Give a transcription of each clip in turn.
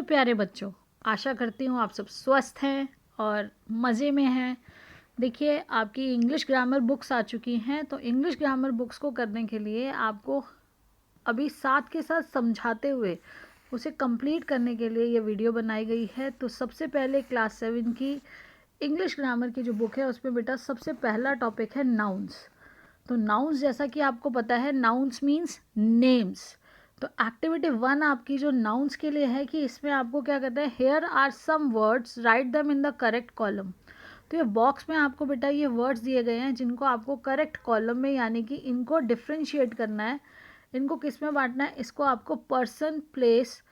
प्यारे बच्चों, आशा करती हूँ आप सब स्वस्थ हैं और मज़े में हैं। देखिए, आपकी इंग्लिश ग्रामर बुक्स आ चुकी हैं, तो इंग्लिश ग्रामर बुक्स को करने के लिए आपको अभी साथ के साथ समझाते हुए उसे कंप्लीट करने के लिए ये वीडियो बनाई गई है। तो सबसे पहले क्लास 7 की इंग्लिश ग्रामर की जो बुक है उसमें बेटा सबसे पहला टॉपिक है नाउन्स। तो नाउन्स जैसा कि आपको पता है, नाउन्स मीन्स नेम्स। तो एक्टिविटी 1 आपकी जो नाउन्स के लिए है कि इसमें आपको क्या करना है, here are some words, write them in the correct column. तो ये बॉक्स में आपको बेटा ये वर्ड्स दिए गए हैं जिनको आपको करेक्ट कॉलम में, यानी कि इनको डिफ्रेंशिएट करना है। इनको किस में बांटना है, इसको आपको पर्सन, प्लेस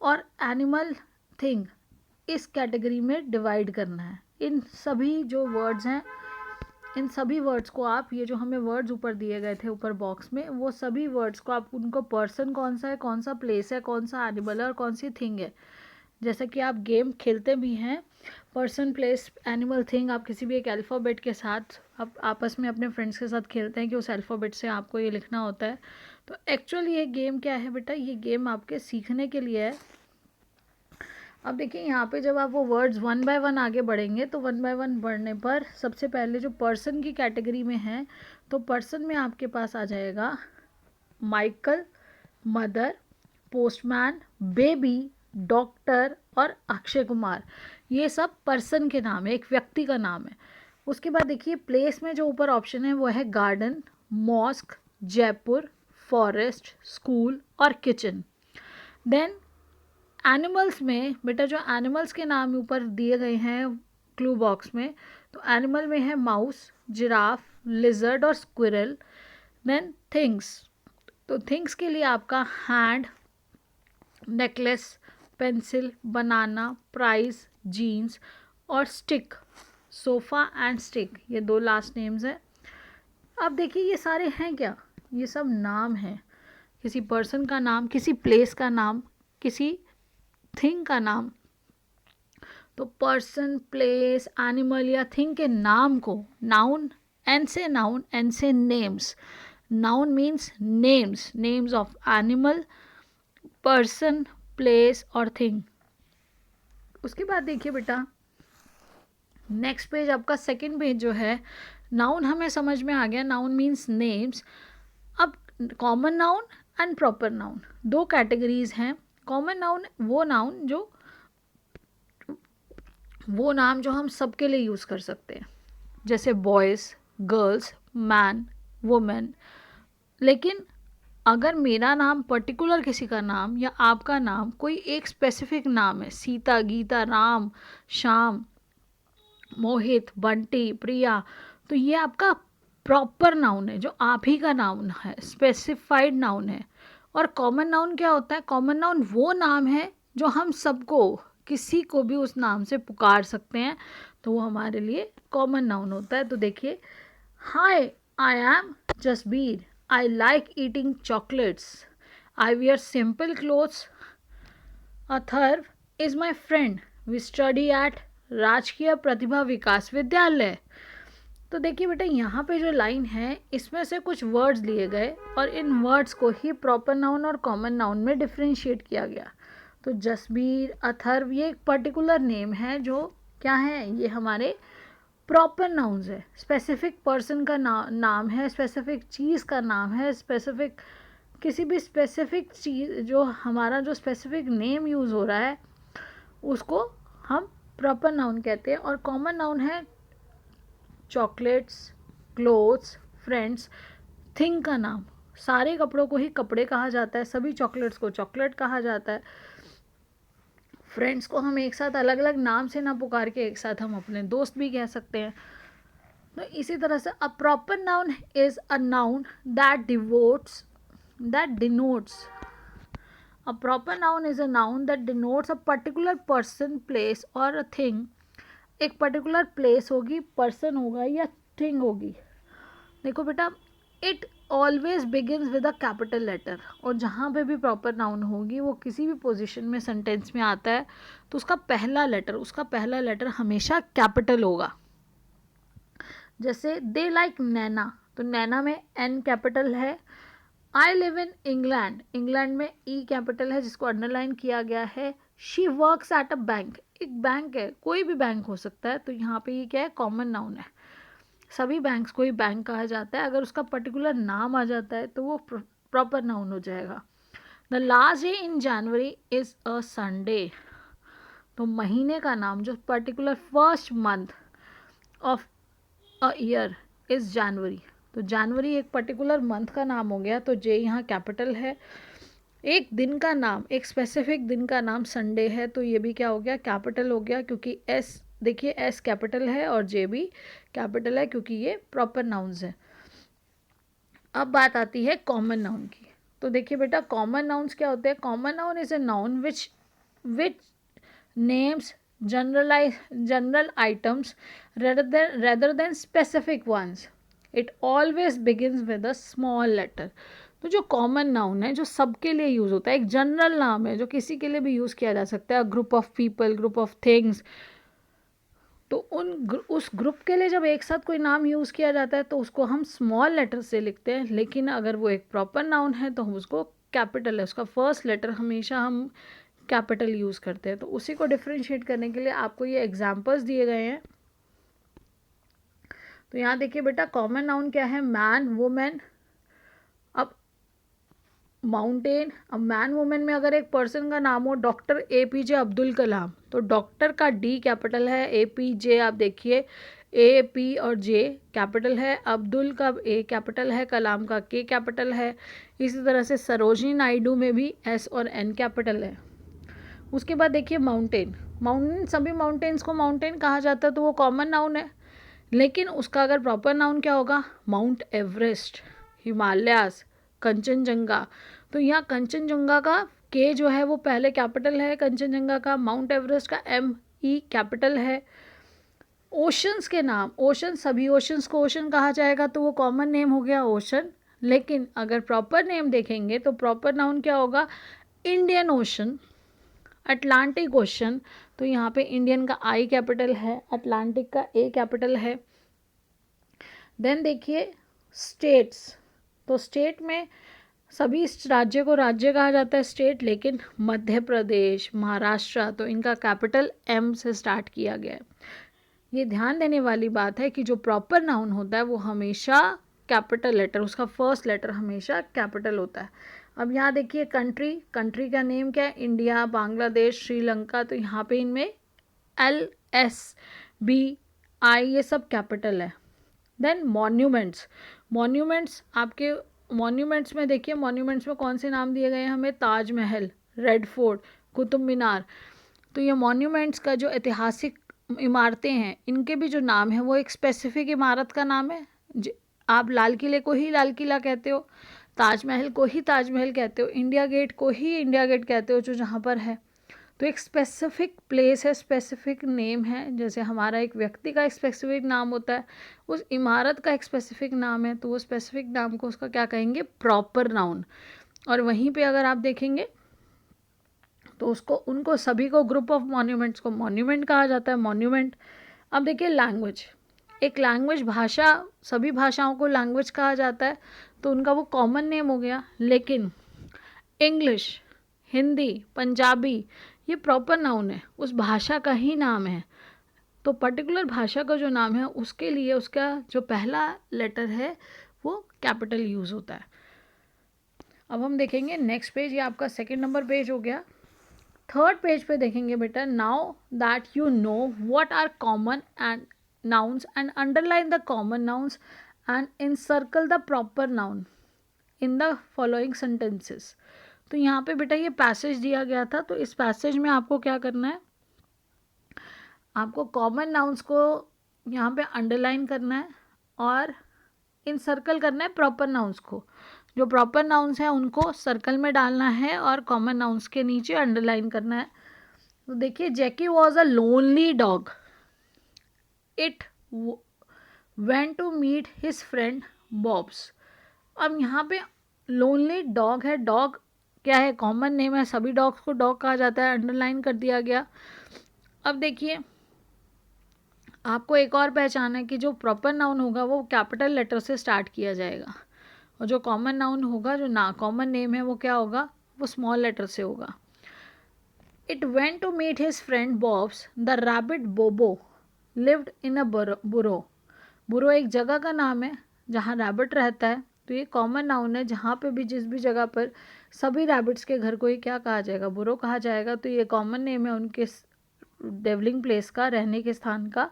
और एनिमल, थिंग, इस कैटेगरी में डिवाइड करना है। इन सभी जो वर्ड्स हैं, इन सभी वर्ड्स को आप, ये जो हमें वर्ड्स ऊपर दिए गए थे ऊपर बॉक्स में, वो सभी वर्ड्स को आप उनको पर्सन कौन सा है, कौन सा प्लेस है, कौन सा एनिमल है और कौन सी थिंग है। जैसे कि आप गेम खेलते भी हैं, पर्सन, प्लेस, एनिमल, थिंग, आप किसी भी एक अल्फ़ाबेट के साथ आप आपस में अपने फ्रेंड्स के साथ खेलते हैं कि उस अल्फ़ाबेट से आपको ये लिखना होता है। तो एक्चुअली ये गेम क्या है बेटा, ये गेम आपके सीखने के लिए है। अब देखिए यहाँ पे जब आप वो वर्ड्स 1 बाय 1 आगे बढ़ेंगे तो 1 बाय 1 बढ़ने पर सबसे पहले जो पर्सन की कैटेगरी में है, तो पर्सन में आपके पास आ जाएगा Michael, mother, postman, baby, doctor और अक्षय कुमार। ये सब पर्सन के नाम है, एक व्यक्ति का नाम है। उसके बाद देखिए प्लेस में जो ऊपर ऑप्शन है वो है garden, mosque, Jaipur, forest, school और किचन। देन एनिमल्स में बेटा जो एनिमल्स के नाम ऊपर दिए गए हैं क्लू बॉक्स में, तो एनिमल में है माउस, जिराफ, लिजर्ड और स्क्विरल। देन थिंग्स, तो थिंग्स के लिए आपका हैंड, नेकलेस, पेंसिल, बनाना, प्राइज, जीन्स और स्टिक, सोफ़ा एंड स्टिक, ये 2 लास्ट नेम्स हैं। अब देखिए ये सारे हैं क्या, ये सब नाम हैं, किसी पर्सन का नाम, किसी प्लेस का नाम, किसी थिंग का नाम। तो पर्सन, प्लेस, एनिमल या थिंग के नाम को नाउन, एन से names. Noun means names, names of animal, person, place और थिंग। उसके बाद देखिए बेटा नेक्स्ट पेज, आपका सेकंड पेज जो है, नाउन हमें समझ में आ गया, नाउन मीन्स नेम्स। अब common noun and proper noun, 2 categories हैं। कॉमन नाउन वो नाम जो हम सबके लिए यूज़ कर सकते हैं, जैसे बॉयज़, गर्ल्स, मैन, वुमेन। लेकिन अगर मेरा नाम, पर्टिकुलर किसी का नाम या आपका नाम कोई एक स्पेसिफिक नाम है, सीता, गीता, राम, श्याम, मोहित, बंटी, प्रिया, तो ये आपका प्रॉपर नाउन है, जो आप ही का नाउन है, स्पेसिफाइड नाउन है। और कॉमन नाउन क्या होता है, कॉमन नाउन वो नाम है जो हम सबको, किसी को भी उस नाम से पुकार सकते हैं, तो वो हमारे लिए कॉमन नाउन होता है। तो देखिए, hi, I am Jasbir, I like eating chocolates, I wear simple clothes, Atharv is my friend, we study at Rajkiya Pratibha विकास विद्यालय। तो देखिए बेटा यहाँ पे जो लाइन है इसमें से कुछ वर्ड्स लिए गए और इन वर्ड्स को ही प्रॉपर नाउन और कॉमन नाउन में डिफ्रेंशिएट किया गया। तो जसबीर, अथर्व, ये एक पर्टिकुलर नेम है जो क्या है, ये हमारे प्रॉपर नाउन्स है, स्पेसिफिक पर्सन का नाम है, स्पेसिफिक चीज़ का नाम है, स्पेसिफिक किसी भी स्पेसिफिक चीज़, जो हमारा जो स्पेसिफिक नेम यूज़ हो रहा है उसको हम प्रॉपर नाउन कहते हैं। और कॉमन नाउन है चॉकलेट्स, क्लोथ्स, फ्रेंड्स, थिंग का नाम, सारे कपड़ों को ही कपड़े कहा जाता है, सभी चॉकलेट्स को चॉकलेट कहा जाता है। फ्रेंड्स को हम एक साथ अलग अलग नाम से ना पुकार के एक साथ हम अपने दोस्त भी कह सकते हैं। तो इसी तरह से a proper noun is a noun that denotes A proper noun is a noun that denotes a particular person, place or a thing. एक पर्टिकुलर प्लेस होगी, पर्सन होगा या थिंग होगी। देखो बेटा, it always begins with a capital letter, और जहाँ पे भी प्रॉपर नाउन होगी वो किसी भी पोजीशन में सेंटेंस में आता है तो उसका पहला लेटर हमेशा कैपिटल होगा। जैसे दे लाइक नैना, तो नैना में एन कैपिटल है। I live in England, England में ई कैपिटल है जिसको अंडरलाइन किया गया है। She works at a bank, एक बैंक है, कोई भी बैंक हो सकता है, तो यहाँ पे ये क्या है, कॉमन नाउन है। सभी बैंक्स को ही बैंक कहा जाता है, अगर उसका पर्टिकुलर नाम आ जाता है तो वो प्रॉपर नाउन हो जाएगा। The last day in January is a Sunday, तो महीने का नाम जो particular first month of a year is जनवरी, तो जनवरी एक पर्टिकुलर मंथ का नाम हो गया, तो जे यहाँ कैपिटल है। एक दिन का नाम, एक स्पेसिफिक दिन का नाम संडे है, तो ये भी क्या हो गया, कैपिटल हो गया, क्योंकि एस, देखिए एस कैपिटल है और जे भी कैपिटल है, क्योंकि ये प्रॉपर नाउन्स है। अब बात आती है कॉमन नाउन की। तो देखिए बेटा, कॉमन नाउन्स क्या होते हैं? Common noun is a noun which names general items rather than specific ones. It always begins with a small letter. तो जो कॉमन नाउन है, जो सबके लिए यूज़ होता है, एक जनरल नाम है जो किसी के लिए भी यूज़ किया जा सकता है, group of people, group of things, तो उस ग्रुप के लिए जब एक साथ कोई नाम यूज़ किया जाता है तो उसको हम स्मॉल लेटर से लिखते हैं, लेकिन अगर वो एक प्रॉपर नाउन है तो हम उसको कैपिटल है, उसका फर्स्ट लेटर हमेशा हम कैपिटल यूज़ करते हैं। तो उसी को डिफ्रेंशिएट करने के लिए आपको ये एग्जांपल्स दिए गए हैं। तो यहाँ देखिए बेटा, कॉमन नाउन क्या है? Man, women. अब माउंटेन, अब मैन वुमेन में अगर एक पर्सन का नाम हो डॉक्टर APJ अब्दुल कलाम, तो डॉक्टर का D कैपिटल है, APJ आप देखिए AP और J कैपिटल है, अब्दुल का A कैपिटल है, कलाम का K कैपिटल है। इसी तरह से सरोजिनी नायडू में भी S और N कैपिटल है। उसके बाद देखिए माउंटेन, सभी माउंटेन्स को माउंटेन कहा जाता है, तो वो कॉमन नाउन है, लेकिन उसका अगर प्रॉपर नाउन क्या होगा? Mount Everest, Himalayas, Kanchenjunga. तो यहाँ कंचनजंगा का के जो है वो पहले कैपिटल है, कंचनजंगा का, माउंट एवरेस्ट का ME कैपिटल है। ओशंस के नाम, ओशन, सभी ओशंस को ओशन कहा जाएगा, तो वो कॉमन नेम हो गया ओशन, लेकिन अगर प्रॉपर नेम देखेंगे तो प्रॉपर नाउन क्या होगा? इंडियन ओशन, अटलांटिक ओशन, तो यहाँ पे इंडियन का I कैपिटल है, अटलांटिक का A कैपिटल है। देन देखिए स्टेट्स, तो स्टेट में सभी राज्य को राज्य कहा जाता है स्टेट, लेकिन मध्य प्रदेश, महाराष्ट्र, तो इनका कैपिटल M से स्टार्ट किया गया है। ये ध्यान देने वाली बात है कि जो प्रॉपर नाउन होता है वो हमेशा कैपिटल लेटर, उसका फर्स्ट लेटर हमेशा कैपिटल होता है। अब यहाँ देखिए कंट्री, कंट्री का नेम क्या है? इंडिया, बांग्लादेश, श्रीलंका, तो यहाँ पे इनमें LSBI ये सब कैपिटल है। देन मॉन्यूमेंट्स, मॉन्यूमेंट्स आपके मॉन्यूमेंट्स में देखिए, मॉन्यूमेंट्स में कौन से नाम दिए गए हैं हमें? Taj Mahal, red fort, Qutub Minar. तो ये मॉन्यूमेंट्स का जो ऐतिहासिक इमारतें हैं, इनके भी जो नाम है वो एक स्पेसिफिक इमारत का नाम है। आप लाल किले को ही लाल किला कहते हो, ताजमहल को ही ताजमहल कहते हो, इंडिया गेट को ही इंडिया गेट कहते हो जो जहाँ पर है। तो एक स्पेसिफिक प्लेस है, स्पेसिफिक नेम है, जैसे हमारा एक व्यक्ति का एक स्पेसिफिक नाम होता है, उस इमारत का एक स्पेसिफिक नाम है, तो वो स्पेसिफिक नाम को उसका क्या कहेंगे? Proper noun. और वहीं पे अगर आप देखेंगे तो उसको, उनको सभी को, ग्रुप ऑफ मॉन्यूमेंट्स को मॉन्यूमेंट कहा जाता है, मॉन्यूमेंट। अब देखिए लैंग्वेज, एक लैंग्वेज, भाषा, सभी भाषाओं को लैंग्वेज कहा जाता है, तो उनका वो कॉमन नेम हो गया, लेकिन इंग्लिश, हिंदी, पंजाबी ये प्रॉपर नाउन है, उस भाषा का ही नाम है, तो पर्टिकुलर भाषा का जो नाम है उसके लिए उसका जो पहला लेटर है वो कैपिटल यूज़ होता है। अब हम देखेंगे नेक्स्ट पेज, ये आपका सेकंड नंबर पेज हो गया। थर्ड पेज पे देखेंगे बेटा, now that you know what are common and nouns and underline the common nouns and encircle the proper noun in the following sentences। तो यहाँ पे बेटा ये पैसेज दिया गया था, तो इस पैसेज में आपको क्या करना है? आपको कॉमन नाउन्स को यहाँ पे अंडरलाइन करना है और इनसर्कल करना है प्रॉपर नाउन्स को। जो प्रॉपर नाउन्स हैं उनको सर्कल में डालना है और कॉमन नाउन्स के नीचे अंडरलाइन करना है। तो देखिए, Jackie was a lonely dog, it went to meet his friend Bobs. अब यहाँ पे लोनली डॉग है, डॉग क्या है? कॉमन नेम है, सभी डॉग्स को डॉग कहा जाता है, अंडरलाइन कर दिया गया। अब देखिए, आपको एक और पहचान है कि जो प्रॉपर नाउन होगा वो कैपिटल लेटर से स्टार्ट किया जाएगा, और जो कॉमन नाउन होगा, जो ना कॉमन नेम है, वो क्या होगा? वो स्मॉल लेटर से होगा। It went to meet his friend Bobs. The rabbit Bobo lived in a burrow. बुरो एक जगह का नाम है जहाँ रैबिट रहता है, तो ये कॉमन नाउन है। जहाँ पे भी जिस भी जगह पर सभी रैबिट्स के घर को ही क्या कहा जाएगा, बुरो कहा जाएगा। तो ये कॉमन नेम है उनके डेवलिंग प्लेस का, रहने के स्थान का।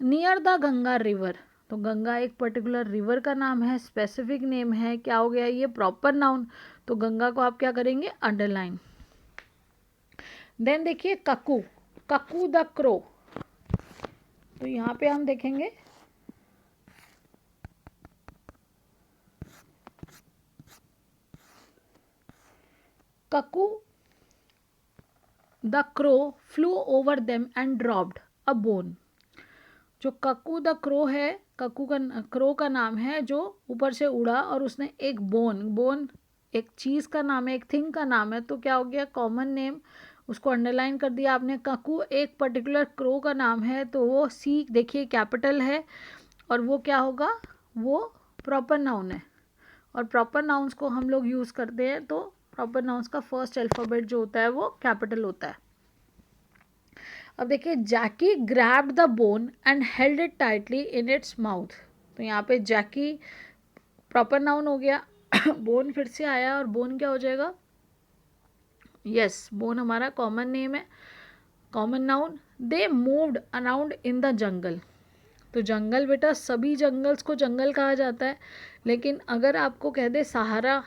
नियर द गंगा रिवर, तो गंगा एक पर्टिकुलर रिवर का नाम है, स्पेसिफिक नेम है। क्या हो गया ये, प्रॉपर नाउन। तो गंगा को आप क्या करेंगे, अंडरलाइन। देन देखिए ककू, ककू द क्रो, तो यहाँ पे हम देखेंगे ककू the crow flew over them and dropped a bone. जो ककू द क्रो है, ककू का क्रो का नाम है, जो ऊपर से उड़ा और उसने एक बोन एक चीज़ का नाम है, एक थिंग का नाम है। तो क्या हो गया, कॉमन नेम, उसको अंडरलाइन कर दिया आपने। ककू एक पर्टिकुलर क्रो का नाम है, तो वो सी देखिए कैपिटल है, और वो क्या होगा, वो प्रॉपर नाउन है। और प्रॉपर नाउन्स को हम लोग यूज़ करते हैं, तो प्रॉपर नाउन्स का फर्स्ट अल्फ़ाबेट जो होता है वो कैपिटल होता है। अब देखिए Jackie grabbed the bone and held it tightly in its mouth. तो यहाँ पे जैकी प्रॉपर नाउन हो गया, बोन फिर से आया, और बोन क्या हो जाएगा, यस बोन हमारा कॉमन नेम है, common noun. They moved around in the jungle, तो जंगल बेटा सभी जंगल्स को जंगल कहा जाता है, लेकिन अगर आपको कह दे सहारा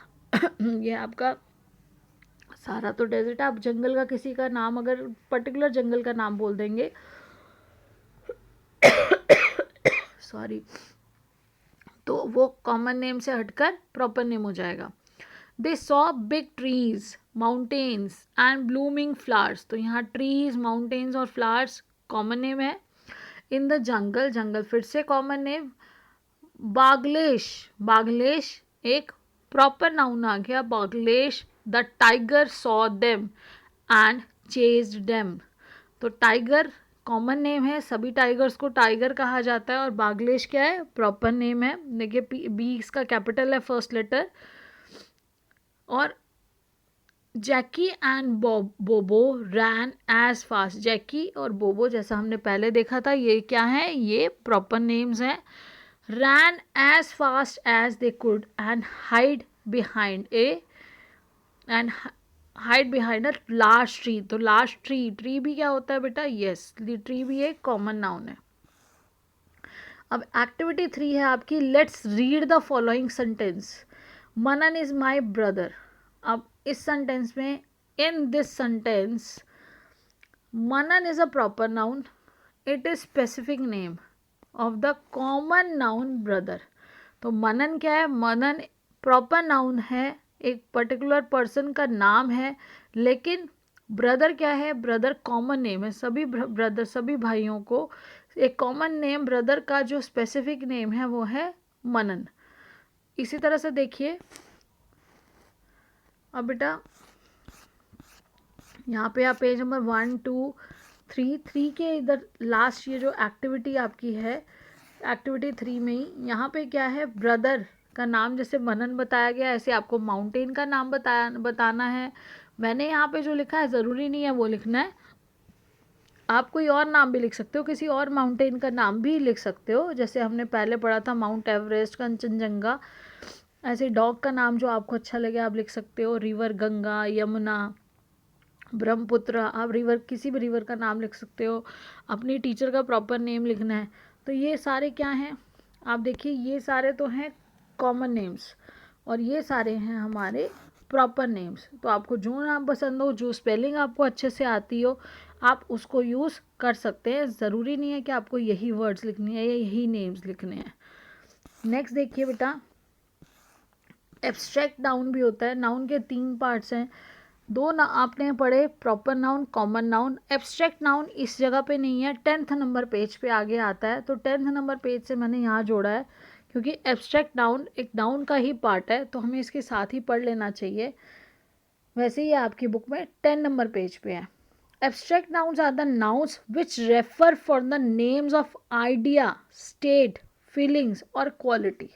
ये आपका सहारा तो डेजर्ट, आप जंगल का किसी का नाम अगर पर्टिकुलर जंगल का नाम बोल देंगे सॉरी, तो वो कॉमन नेम से हटकर प्रॉपर नेम हो जाएगा। They saw big trees mountains and blooming flowers, तो यहाँ ट्रीज माउंटेन्स और फ्लावर्स कॉमन नेम है। इन द जंगल, जंगल फिर से कॉमन नेम। बागलेश, बागलेश एक प्रॉपर नाउन आ गया, बागलेश। The tiger saw them and chased them, तो टाइगर कॉमन नेम है, सभी टाइगर्स को टाइगर कहा जाता है, और बागलेश क्या है, प्रॉपर नेम है। देखिए बी इसका कैपिटल है, फर्स्ट लेटर। और जैकी एंड बोबो रैन एज फास्ट, जैकी और बोबो जैसा हमने पहले देखा था, ये क्या है, ये प्रॉपर नेम्स हैं। Ran as fast as they could and hide behind a large tree, तो लार्ज ट्री भी क्या होता है बेटा, यस ट्री भी एक कॉमन नाउन है। अब एक्टिविटी 3 है आपकी, let's read the following sentence. Manan is my brother. अब इस सेंटेंस में, in this sentence, Manan is a proper noun, it is specific name of the common noun brother. तो मनन क्या है, मनन प्रॉपर नाउन है, एक पर्टिकुलर पर्सन का नाम है, लेकिन ब्रदर क्या है, ब्रदर कॉमन नेम है, सभी ब्रदर सभी भाइयों को एक कॉमन नेम ब्रदर का जो स्पेसिफिक नेम है वो है मनन। इसी तरह से देखिए, अब बेटा यहाँ पे आप पेज नंबर 1 2 3 के इधर लास्ट ये जो एक्टिविटी आपकी है, एक्टिविटी 3 में ही यहाँ पे क्या है, ब्रदर का नाम जैसे मनन बताया गया, ऐसे आपको माउंटेन का नाम बताना है। मैंने यहाँ पे जो लिखा है ज़रूरी नहीं है वो लिखना है, आप कोई और नाम भी लिख सकते हो, किसी और माउंटेन का नाम भी लिख सकते हो, जैसे हमने पहले पढ़ा था माउंट एवरेस्ट, कंचनजंगा। ऐसे डॉग का नाम जो आपको अच्छा लगे आप लिख सकते हो, रिवर गंगा, यमुना, ब्रह्मपुत्र, आप रिवर किसी भी रिवर का नाम लिख सकते हो। अपनी टीचर का प्रॉपर नेम लिखना है। तो ये सारे क्या हैं, आप देखिए ये सारे तो हैं कॉमन नेम्स, और ये सारे हैं हमारे प्रॉपर नेम्स। तो आपको जो नाम पसंद हो, जो स्पेलिंग आपको अच्छे से आती हो, आप उसको यूज़ कर सकते हैं। ज़रूरी नहीं है कि आपको यही वर्ड्स लिखनी है या यही नेम्स लिखने हैं। नेक्स्ट देखिए बेटा, एब्स्ट्रैक्ट नाउन भी होता है। नाउन के 3 पार्ट्स हैं, 2 ना आपने पढ़े, proper noun, common noun. Abstract noun इस जगह पे नहीं है, 10th नंबर पेज पे आगे आता है। तो 10th नंबर पेज से मैंने यहाँ जोड़ा है, क्योंकि एब्स्ट्रैक्ट नाउन एक नाउन का ही पार्ट है, तो हमें इसके साथ ही पढ़ लेना चाहिए। वैसे ही आपकी बुक में 10 नंबर पेज पे है। Abstract nouns are the nouns which refer for the names of idea, state, feelings और क्वालिटी।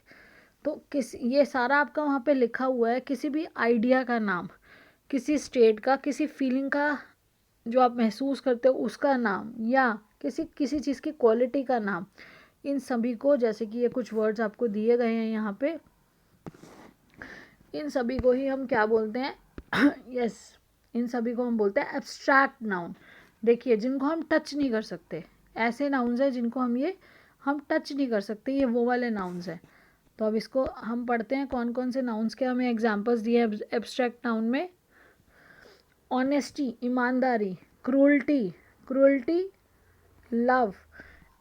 तो ये सारा आपका वहाँ पे लिखा हुआ है, किसी भी आइडिया का नाम, किसी स्टेट का, किसी फीलिंग का जो आप महसूस करते हो उसका नाम, या किसी किसी चीज़ की क्वालिटी का नाम, इन सभी को, जैसे कि ये कुछ वर्ड्स आपको दिए गए हैं यहाँ पे, इन सभी को ही हम क्या बोलते हैं यस इन सभी को हम बोलते हैं एब्स्ट्रैक्ट नाउन। देखिए, जिनको हम टच नहीं कर सकते, ऐसे नाउन्स हैं जिनको हम टच नहीं कर सकते, ये वो वाले नाउन्स हैं। तो अब इसको हम पढ़ते हैं कौन कौन से नाउन्स के हमें एग्जांपल्स दिए हैं एब्स्ट्रैक्ट नाउन में। ऑनेस्टी, ईमानदारी, cruelty, love,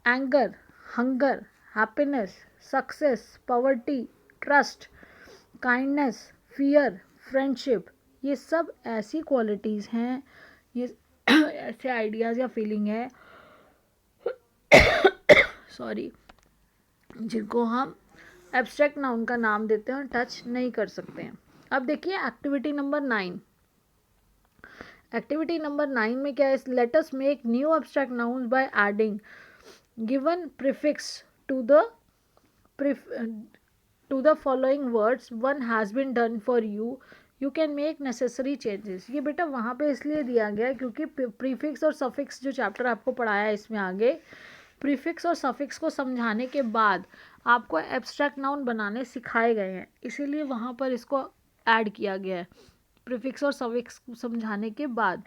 anger, hunger, happiness, success, poverty, trust, kindness, fear, friendship, ये सब ऐसी क्वालिटीज़ हैं, ये ऐसे आइडियाज़ या फीलिंग है सॉरी, जिनको हम एब्स्ट्रैक्ट नाउन का नाम देते हैं और टच नहीं कर सकते हैं। अब देखिए एक्टिविटी नंबर 9। एक्टिविटी नंबर 9 में क्या है, let us make new abstract nouns by adding given prefix to the following words, one has been done for you, you can make necessary changes. ये बेटा वहाँ पे इसलिए दिया गया है क्योंकि प्रीफिक्स और सफिक्स जो चैप्टर आपको पढ़ाया है इसमें आगे, प्रीफिक्स और सफिक्स को समझाने के बाद आपको एब्स्ट्रैक्ट नाउन बनाने सिखाए गए हैं, इसीलिए वहाँ पर इसको ऐड किया गया है प्रीफिक्स और सफिक्स समझाने के बाद।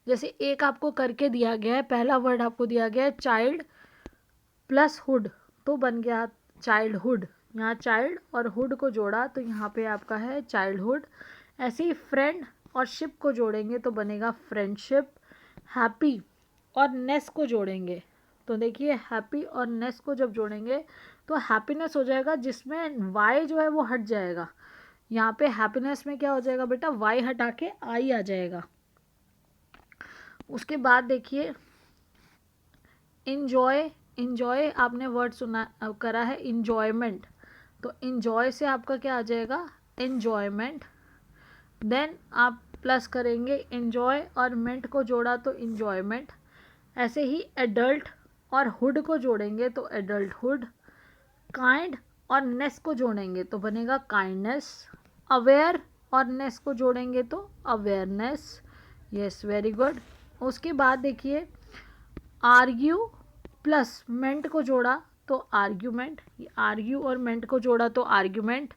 जैसे एक आपको करके दिया गया है, पहला वर्ड आपको दिया गया है चाइल्ड प्लस हुड, तो बन गया चाइल्डहुड। यहाँ चाइल्ड और हुड को जोड़ा तो यहाँ पे आपका है चाइल्डहुड। ऐसे ही फ्रेंड और शिप को जोड़ेंगे तो बनेगा फ्रेंडशिप। हैप्पी और नेस को जोड़ेंगे तो देखिए, हैप्पी और नेस को जब जोड़ेंगे तो हैप्पीनेस हो जाएगा, जिसमें वाई जो है वो हट जाएगा। यहाँ पे हैप्पीनेस में क्या हो जाएगा बेटा, वाई हटा के आई आ जाएगा। उसके बाद देखिए इंजॉय आपने वर्ड सुना करा है इंजॉयमेंट, तो इंजॉय से आपका क्या आ जाएगा, एन्जॉयमेंट। देन आप प्लस करेंगे इंजॉय और मेंट को जोड़ा तो इंजॉयमेंट। ऐसे ही एडल्ट और हुड को जोड़ेंगे तो एडल्टहुड। काइंड और नेस को जोड़ेंगे तो बनेगा काइंडनेस। अवेयर और नेस को जोड़ेंगे तो अवेयरनेस। Yes, very good. उसके बाद देखिए आर्ग्यू प्लस मेंट को जोड़ा तो आर्ग्यूमेंट, आर्ग्यू और मेंट को जोड़ा तो आर्ग्यूमेंट।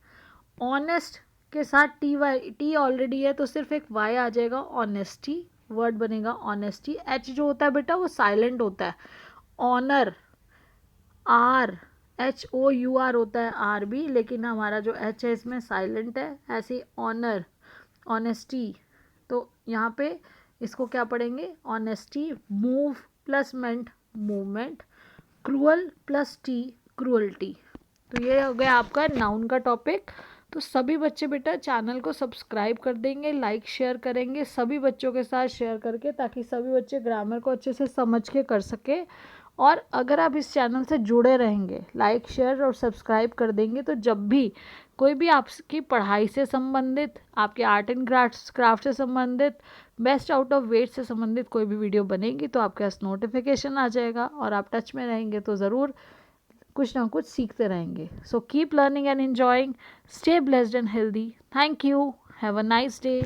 ऑनेस्ट के साथ टी ऑलरेडी है तो सिर्फ एक वाई आ जाएगा, ऑनेस्टी, वर्ड बनेगा ऑनेस्टी। एच जो होता है बेटा वो साइलेंट होता है। ऑनर, आर, HOUR होता है आर भी, लेकिन हमारा जो एच है इसमें साइलेंट है। ऐसे ऑनर, ऑनेस्टी, तो यहाँ पे इसको क्या पढ़ेंगे, honesty. Move plus ment movement. Cruel plus T cruelty. तो ये हो गया आपका नाउन का टॉपिक। तो सभी बच्चे बेटा चैनल को सब्सक्राइब कर देंगे, लाइक शेयर करेंगे सभी बच्चों के साथ शेयर करके, ताकि सभी बच्चे ग्रामर को अच्छे से समझ के कर सके। और अगर आप इस चैनल से जुड़े रहेंगे, लाइक शेयर और सब्सक्राइब कर देंगे, तो जब भी कोई भी आपकी पढ़ाई से संबंधित, आपके आर्ट एंड क्राफ्ट से संबंधित, बेस्ट आउट ऑफ वेट से संबंधित कोई भी वीडियो बनेगी तो आपके पास नोटिफिकेशन आ जाएगा और आप टच में रहेंगे तो ज़रूर कुछ ना कुछ सीखते रहेंगे। So keep learning and enjoying, stay blessed and healthy. Thank you, have a nice day.